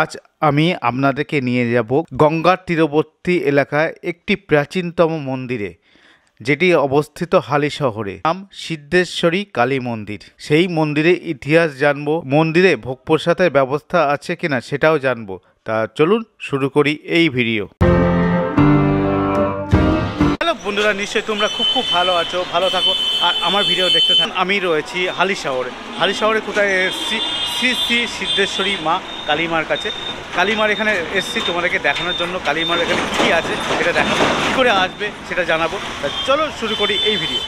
আজ আমি আপনাদেরকে নিয়ে যাব গঙ্গার তীরবর্তী এলাকায় একটি প্রাচীনতম মন্দিরে, যেটি অবস্থিত হালিশহরে। নাম সিদ্ধেশ্বরী কালী মন্দির। সেই মন্দিরের ইতিহাস জানবো, মন্দিরে ভোগ প্রসাদের ব্যবস্থা আছে কিনা সেটাও জানবো। তা চলুন শুরু করি এই ভিডিও। হ্যালো বন্ধুরা, নিশ্চয়ই তোমরা খুব ভালো আছো, ভালো থাকো আর আমার ভিডিও দেখতে থাকো। আমি রয়েছি হালিশহরে কোথায় এসেছি? শ্রী শ্রী সিদ্ধেশ্বরী মা কালীমার কাছে। কালীমার এখানে এসেছি তোমাদেরকে দেখানোর জন্য। কালীমার এখানে কী আছে সেটা দেখাবো, কী করে আসবে সেটা জানাবো। চলো শুরু করি এই ভিডিও।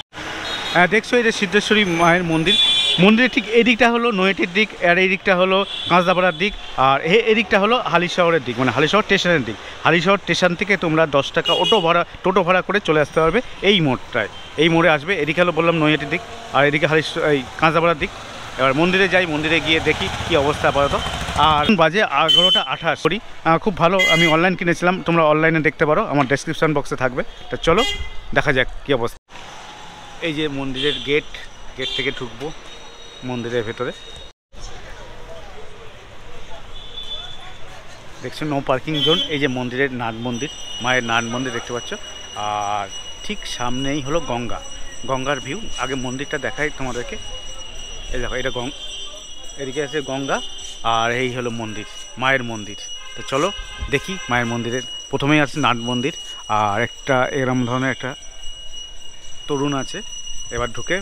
হ্যাঁ, দেখছো এই যে সিদ্ধেশ্বরী মায়ের মন্দির। মন্দিরের ঠিক এই দিকটা হলো নৈহাটির দিক, আর এই দিকটা হলো কাঁচদাপাড়ার দিক, আর এই দিকটা হলো হালিশহরের দিক, মানে হালিশহর স্টেশনের দিক। হালিশহর স্টেশন থেকে তোমরা 10 টাকা টোটো ভাড়া করে চলে আসতে পারবে এই মোড়টায়। এই মোড়ে আসবে। এদিকে হলো বললাম নৈহাটির দিক, আর এদিকে এই কাঁচদাপাড়ার দিক। এবার মন্দিরে যাই, মন্দিরে গিয়ে দেখি কী অবস্থা আপাতত। আর বাজে 11টা 28 করি। খুব ভালো, আমি অনলাইন কিনেছিলাম, তোমরা অনলাইনে দেখতে পারো, আমার ডেসক্রিপশান বক্সে থাকবে। তা চলো দেখা যাক কী অবস্থা। এই যে মন্দিরের গেট থেকে ঢুকবো মন্দিরের ভেতরে। দেখছো নো পার্কিং জোন। এই যে মন্দিরের নাট মন্দির, মায়ের নাট মন্দির দেখতে পাচ্ছ। আর ঠিক সামনেই হলো গঙ্গার ভিউ। আগে মন্দিরটা দেখাই তোমাদেরকে। এই দেখো, এটা এদিকে আছে গঙ্গা, আর এই হলো মন্দির, মায়ের মন্দির। তো চলো দেখি মায়ের মন্দিরের। প্রথমেই আছে নাট মন্দির, আর একটা এরম ধরনের একটা তরুণ আছে। এবার ঢুকে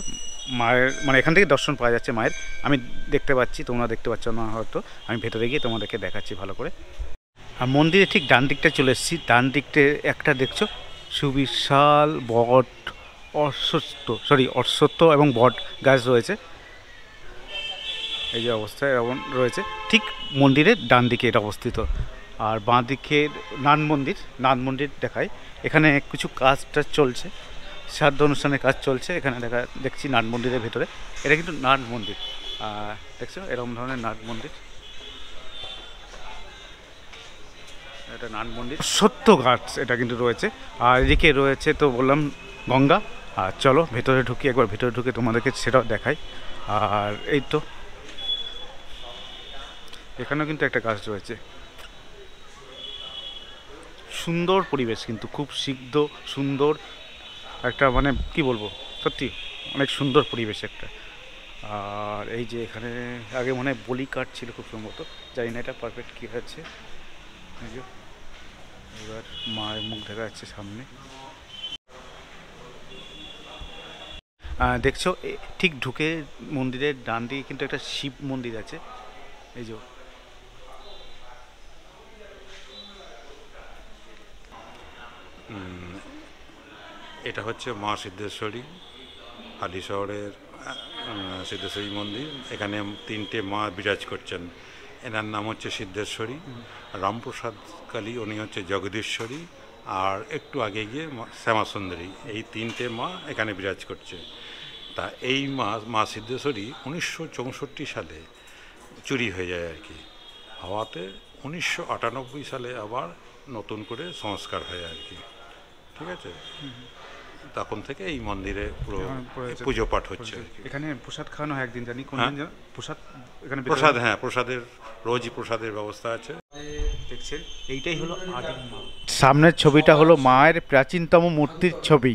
মায়ের, মানে এখান থেকে দর্শন পাওয়া যাচ্ছে মায়ের। আমি দেখতে পাচ্ছি, তোমরা দেখতে পাচ্ছ না হয়তো। আমি ভেতরে গিয়ে তোমাদেরকে দেখাচ্ছি ভালো করে। আর মন্দিরে ঠিক ডান দিকটা চলে এসেছি। ডান দিকটা একটা দেখছো সুবিশাল অশ্বত্থ এবং বট গাছ রয়েছে। এই যে অবস্থায় এমন রয়েছে। ঠিক মন্দিরের ডান দিকে এটা অবস্থিত। আর বাঁ দিকে নাট মন্দির দেখায়। এখানে কিছু কাজটা চলছে, শ্রাদ্ধ অনুষ্ঠানের কাজ চলছে। এখানে দেখছি নাট মন্দিরের ভেতরে। এটা কিন্তু নাট মন্দির, দেখছো এরকম ধরনের নাট মন্দির। এটা নাট মন্দির, সত্য গাছ এটা কিন্তু রয়েছে। আর এদিকে রয়েছে তো বললাম গঙ্গা। আর চলো ভেতরে ঢুকি, একবার ভেতরে ঢুকে তোমাদেরকে সেটাও দেখাই। আর এই তো এখানেও কিন্তু একটা গাছ রয়েছে। সুন্দর পরিবেশ, কিন্তু খুব সিদ্ধ সুন্দর একটা, মানে কি বলবো, সত্যি অনেক সুন্দর পরিবেশ একটা। আর এই যে এখানে আগে মনে হয় বলি কাঠ ছিল খুব সম্ভবত, জানি না এটা পারফেক্ট কী আছে। এবার মায়ের মুখ দেখা যাচ্ছে সামনে। দেখছো ঠিক ঢুকে মন্দিরের ডান দিকে কিন্তু একটা শিব মন্দির আছে। এই যে এটা হচ্ছে মা সিদ্ধেশ্বরী, হালিশহরের সিদ্ধেশ্বরী মন্দির। এখানে 3টে মা বিরাজ করছেন। এনার নাম হচ্ছে সিদ্ধেশ্বরী, রামপ্রসাদ কালী উনি হচ্ছে জগদীশ্বরী, আর একটু আগে গিয়ে শ্যামাসুন্দরী। এই 3টে মা এখানে বিরাজ করছে। তা এই মা সিদ্ধেশ্বরী 1964 সালে চুরি হয়ে যায় আর কি। হওয়াতে 1998 সালে আবার নতুন করে সংস্কার হয় আর কি। ঠিক আছে, তখন থেকে এই মন্দিরে পুরো পুজো পাঠ হচ্ছে। এখানে প্রসাদ খাওয়ানো হয় একদিন, জানি কোন দিন প্রসাদ। এখানে প্রসাদ, হ্যাঁ, রোজই প্রসাদের ব্যবস্থা আছে। দেখছেন এইটাই হলো আদিম মা। সামনের ছবিটা হলো মায়ের প্রাচীনতম মূর্তির ছবি।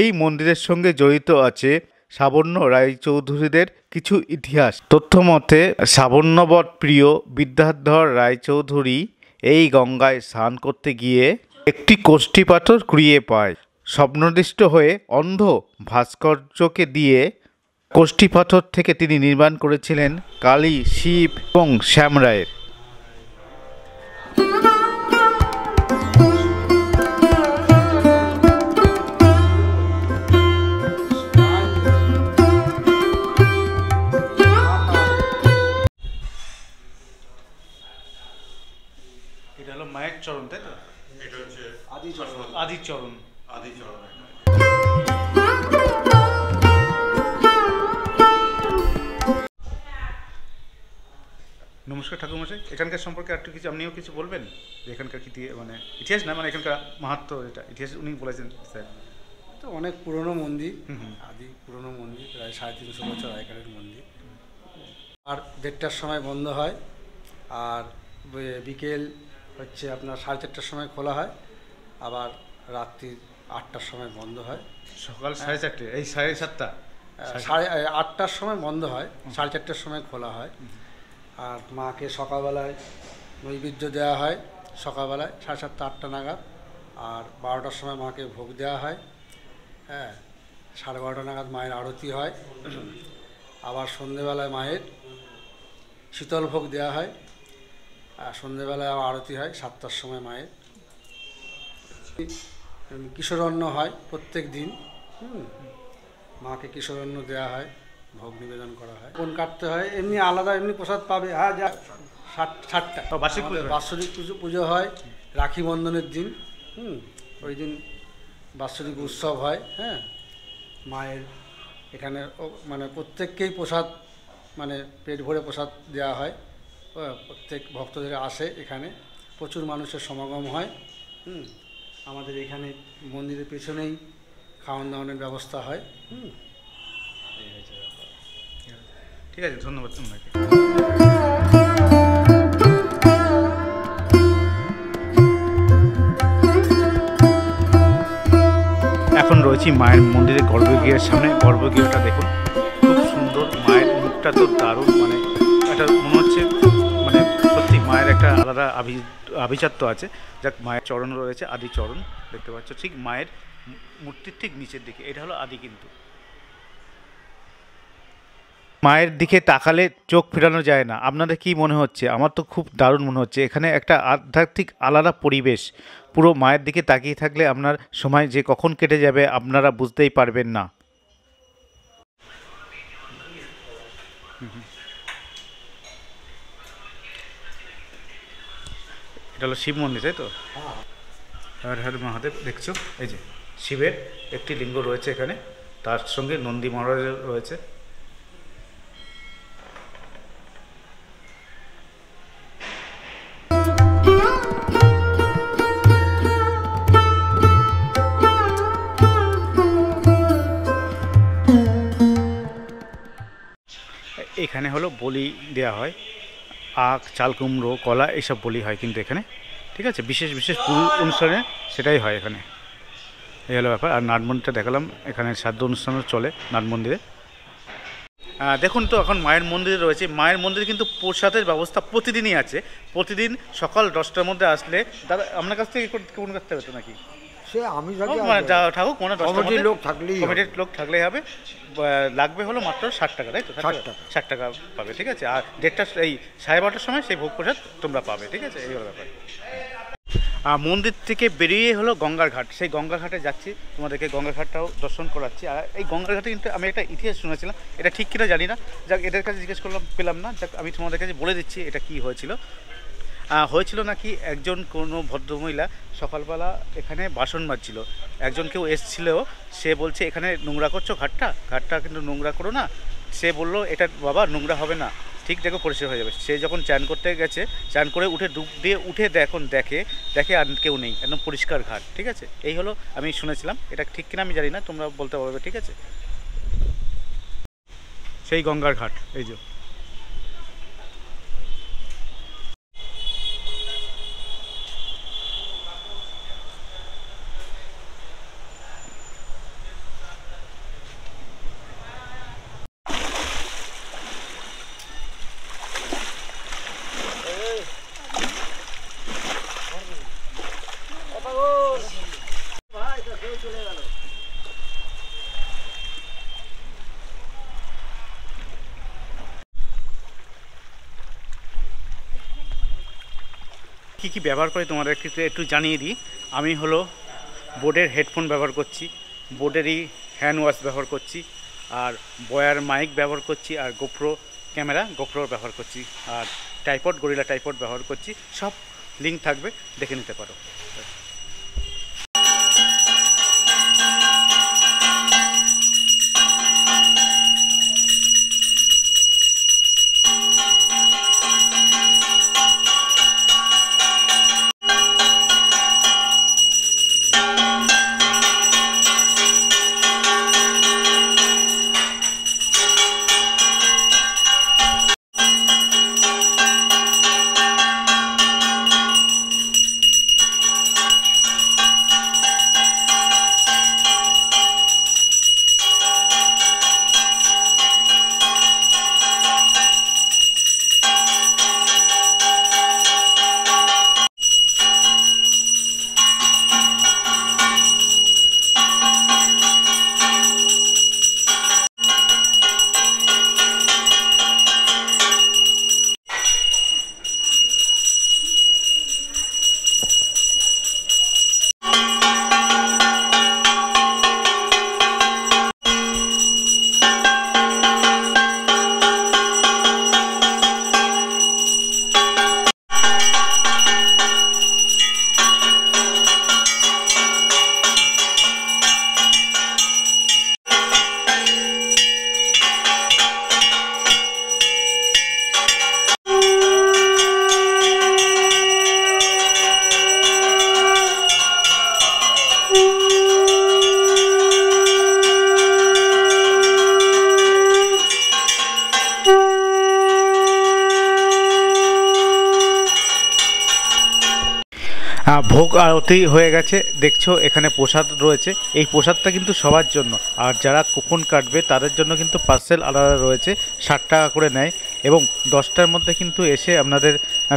এই মন্দিরের সঙ্গে জড়িত আছে সাবর্ণ রায়চৌধুরীদের কিছু ইতিহাস। তথ্য মতে সাবর্ণবট প্রিয় বিদ্যাধর রায়চৌধুরী এই গঙ্গায় স্নান করতে গিয়ে একটি কোষ্ঠী পাথর কুড়িয়ে পায়। স্বপ্নদৃষ্ট হয়ে অন্ধ ভাস্কর্যকে দিয়ে কোষ্ঠী পাথর থেকে তিনি নির্মাণ করেছিলেন কালী, শিব এবং শ্যামরায়ের। এটা হলো মায়ের চরণ, তাই তো? এটা হচ্ছে আদি চরণ। নমস্কার ঠাকুরমশাই, এখানকার সম্পর্কে একটু কিছু আপনিও কিছু বলবেন? এখানকার কি মানে ইতিহাস না, মানে এখানকার মাহাত্ম্য, এটা ইতিহাস উনি বলেছেন স্যার। তো অনেক পুরনো মন্দির, আদি পুরনো মন্দির, প্রায় 350 বছর আগেকার মন্দির। আর 1:30টার সময় বন্ধ হয়। আর বিকেল হচ্ছে আপনার 4:30টার সময় খোলা হয়, আবার রাত্রি 8টার সময় বন্ধ হয়। সকাল 4:30, এই 7:30। 8টার সময় বন্ধ হয়, 4:30টার সময় খোলা হয়। আর মাকে সকালবেলায় নৈবেদ্য দেওয়া হয়, সকালবেলায় 7:30 8টা নাগাদ। আর 12টার সময় মাকে ভোগ দেওয়া হয়। হ্যাঁ, 12:30 নাগাদ মায়ের আরতি হয়। আবার সন্ধেবেলায় মায়ের শীতল ভোগ দেওয়া হয়। আর সন্ধেবেলায় আবার আরতি হয় 7টার সময় মায়ের। কিশোরন্ন হয় প্রত্যেক দিন। মাকে কিশোরন্ন দেওয়া হয়, ভোগ নিবেদন করা হয়, কোন কাটতে হয়, এমনি আলাদা এমনি প্রসাদ পাবে। হ্যাঁ, যা 7টা বার্ষিক পুজো, বাৎসরিক পুজো হয় রাখি বন্ধনের দিন। ওই দিন বাৎসরিক উৎসব হয়। হ্যাঁ, মায়ের এখানে মানে প্রত্যেককেই প্রসাদ, মানে পেট ভরে প্রসাদ দেওয়া হয়। প্রত্যেক ভক্তদের আসে, এখানে প্রচুর মানুষের সমাগম হয়। আমাদের এখানে মন্দিরের পেছনেই খাওয়ান দাওয়ানোর ব্যবস্থা হয়। এই হয়েছে ব্যাপার। ঠিক আছে, ধন্যবাদ আপনাকে। এখন রয়েছি মায়ের মন্দিরের গর্ভগৃহের সামনে। গর্ভগৃহটা দেখুন, খুব সুন্দর। মায়ের মুখটা তো দারুণ, মানে এটা মনে হচ্ছে মানে সত্যি মায়ের একটা আলাদা আভিজাত্য আছে। যাক, মায়ের চরণ রয়েছে, আদি চরণ দেখতে পাচ্ছ ঠিক মায়ের মূর্তির ঠিক নিচের দিকে। এটা হলো আদি। কিন্তু মায়ের দিকে তাকালে চোখ ফেরানো যায় না। আপনাদের কি মনে হচ্ছে? আমার তো খুব দারুণ মনে হচ্ছে। এখানে একটা আধ্যাত্মিক আলাদা পরিবেশ। পুরো মায়ের দিকে তাকিয়ে থাকলে আপনার সময় যে কখন কেটে যাবে আপনারা বুঝতেই পারবেন না। এটা হলো শিব মন্দির, তাই তো? হর হর মহাদেব। দেখছো, এই যে শিবের একটি লিঙ্গ রয়েছে এখানে, তার সঙ্গে নন্দী মহারাজের রয়েছে। এখানে হলো বলি দেওয়া হয়, আখ, চাল কুমড়ো, কলা, এইসব বলি হয় কিন্তু এখানে। ঠিক আছে, বিশেষ বিশেষ অনুষ্ঠানে সেটাই হয় এখানে। এই হলো ব্যাপার। আর নাট মন্দিরটা দেখালাম, এখানে শ্রাদ্ধ অনুষ্ঠানও চলে নাট মন্দিরে। দেখুন তো, এখন মায়ের মন্দিরে রয়েছে। মায়ের মন্দিরে কিন্তু প্রসাদের ব্যবস্থা প্রতিদিনই আছে। প্রতিদিন সকাল 10টার মধ্যে আসলে, দাদা আপনার কাছ থেকে কোন কাছ থেকে হতো নাকি? সে আমি মানে যা ঠাকুর কোনো 10টার মধ্যে লোক থাকলেই কমিটির লোক থাকলেই হবে। লাগবে হলো মাত্র 60 টাকা, তাই তো? 60 টাকা পাবে। ঠিক আছে, আর 1:30 এই 12:30টার সময় সেই ভোগ প্রসাদ তোমরা পাবে। ঠিক আছে, এই হলো ব্যাপার। মন্দির থেকে বেরিয়ে হলো গঙ্গার ঘাট। সেই গঙ্গার ঘাটে যাচ্ছি, তোমাদেরকে গঙ্গার ঘাটটাও দর্শন করাচ্ছি। আর এই গঙ্গার ঘাটে কিন্তু আমি একটা ইতিহাস শুনেছিলাম, এটা ঠিক কিনা জানি না। যাক, এদের কাছে জিজ্ঞেস করলাম, পেলাম না। যাক, আমি তোমাদের কাছে বলে দিচ্ছি এটা কি হয়েছিল। হয়েছিল নাকি, একজন কোনো ভদ্রমহিলা সকালবেলা এখানে বাসন মাজছিল। একজন কেউ এসছিল, সে বলছে এখানে নোংরা করছো ঘাটটা কিন্তু নোংরা করো না। সে বলল এটা বাবা নোংরা হবে না, ঠিক দেখো পরিষ্কার হয়ে যাবে। সে যখন চান করতে গেছে, চান করে উঠে ডুব দিয়ে উঠে দেখে আর কেউ নেই, একদম পরিষ্কার ঘাট। ঠিক আছে, এই হলো আমি শুনেছিলাম। এটা ঠিক কিনা আমি জানি না, তোমরা বলতে পারবে। ঠিক আছে, সেই গঙ্গার ঘাট এই যে। কী কী ব্যবহার করে তোমাদেরকে একটু জানিয়ে দিই। আমি হলো বোটের হেডফোন ব্যবহার করছি, বোটেরই হ্যান্ড ওয়াশ ব্যবহার করছি, আর বয়ার মাইক ব্যবহার করছি, আর গোপ্রো ক্যামেরা ব্যবহার করছি, আর গরিলা টাইপড ব্যবহার করছি। সব লিঙ্ক থাকবে, দেখে নিতে পারো। ভোগ আরতি হয়ে গেছে, দেখছো এখানে প্রসাদ রয়েছে। এই প্রসাদটা কিন্তু সবার জন্য, আর যারা কুপন কাটবে তাদের জন্য কিন্তু পার্সেল আলাদা রয়েছে, 60 টাকা করে নেয় এবং 10টার মধ্যে কিন্তু এসে আপনাদের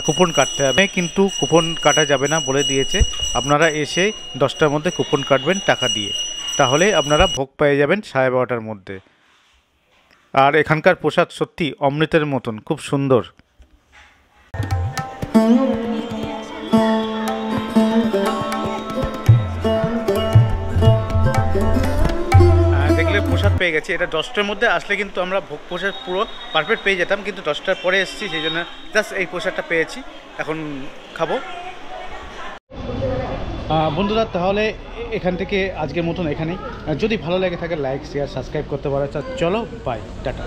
কুপন কাটতে হবে। কিন্তু কুপন কাটা যাবে না বলে দিয়েছে, আপনারা এসে 10টার মধ্যে কুপন কাটবেন টাকা দিয়ে, তাহলে আপনারা ভোগ পেয়ে যাবেন 12:30টার মধ্যে। আর এখানকার প্রসাদ সত্যি অমৃতের মতন, খুব সুন্দর। দেখলে প্রসাদ পেয়ে গেছি, এটা 10টার মধ্যে আসলে কিন্তু আমরা ভোগ প্রসাদ পুরো পারফেক্ট পেয়ে যেতাম, কিন্তু 10টার পরে এসেছি, সেই জন্য জাস্ট এই প্রসাদটা পেয়েছি, এখন খাবো। বন্ধুরা তাহলে এখান থেকে আজকের মতন এখানেই। যদি ভালো লেগে থাকে লাইক শেয়ার সাবস্ক্রাইব করতে পারো। চলো বাই, টাটা।